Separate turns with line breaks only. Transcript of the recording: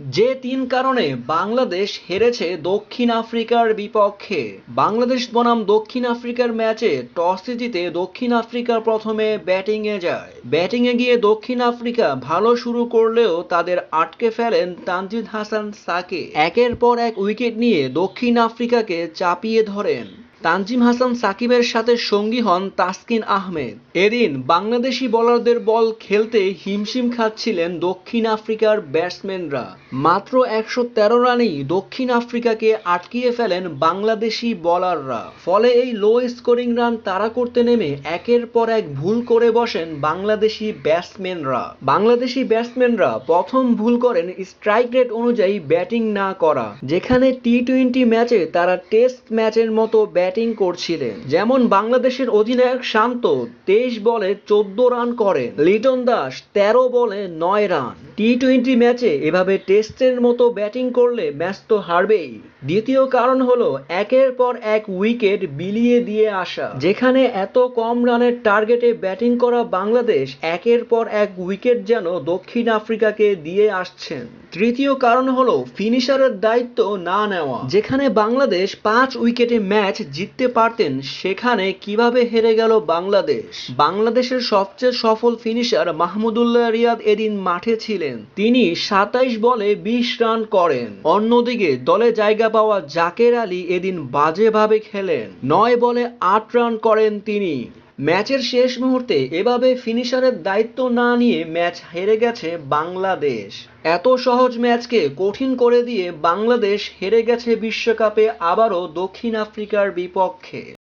যে তিন কারণে বাংলাদেশ হেরেছে দক্ষিণ আফ্রিকার বিপক্ষে। বাংলাদেশ বনাম দক্ষিণ আফ্রিকার ম্যাচে টসে জিতে দক্ষিণ আফ্রিকা প্রথমে ব্যাটিংয়ে যায়। ব্যাটিংয়ে গিয়ে দক্ষিণ আফ্রিকা ভালো শুরু করলেও তাদের আটকে ফেলেন তানজিদ হাসান সাকিব। একের পর এক উইকেট নিয়ে দক্ষিণ আফ্রিকাকে চাপিয়ে ধরেন। তানজিম হাসান সাকিবের সাথে সঙ্গী হন তাসকিন আহমেদ। এদিন বাংলাদেশি বোলারদের বল খেলতে হিমশিম খাচ্ছিলেন দক্ষিণ আফ্রিকার ব্যাটসম্যানরা। মাত্র ১১৩ রানেই দক্ষিণ আফ্রিকাকে আটকিয়ে ফেলেন বাংলাদেশি বোলাররা। ফলে এই লো স্কোরিং রান তাড়া করতে নেমে একের পর এক ভুল করে বসেন বাংলাদেশি ব্যাটসম্যানরা। প্রথম ভুল করেন স্ট্রাইক রেট অনুযায়ী ব্যাটিং না করা, যেখানে টি-20 ম্যাচে তারা টেস্ট ম্যাচের মতো ব্যাটিং করছিলেন। যেমন বাংলাদেশের অধিনায়ক শান্ত 23 বলে 14 রান করেন, লিটন দাস 13 বলে 9 রান। টি-20 ম্যাচে এভাবে টেস্টের মতো ব্যাটিং করলে ম্যাচ তো হারবেই। দ্বিতীয় কারণ হলো একের পর এক উইকেট বিলিয়ে দিয়ে আসা। যেখানে এত কম রানের টার্গেটে ব্যাটিং করা বাংলাদেশ একের পর এক উইকেট যেন দক্ষিণ আফ্রিকাকে দিয়ে আসছেন। তৃতীয় কারণ হলো ফিনিশারের দায়িত্ব না নেওয়া। যেখানে বাংলাদেশ 5 উইকেটে ম্যাচ জিততে পারতেন, সেখানে কিভাবে হেরে গেল বাংলাদেশ। বাংলাদেশের সবচেয়ে সফল ফিনিশার মাহমুদুল্লাহ রিয়াদ এদিন মাঠে ছিলেন। তিনি 27 বলে 20 রান করেন। অন্যদিকে দলে জায়গা পাওয়া জাকের আলী এদিন বাজেভাবে খেলেন, 9 বলে 8 রান করেন তিনি। ম্যাচের শেষ মুহূর্তে এভাবে ফিনিশারের দায়িত্ব না নিয়ে ম্যাচ হেরে গেছে বাংলাদেশ। এত সহজ ম্যাচকে কঠিন করে দিয়ে বাংলাদেশ হেরে গেছে বিশ্বকাপে আবারও দক্ষিণ আফ্রিকার বিপক্ষে।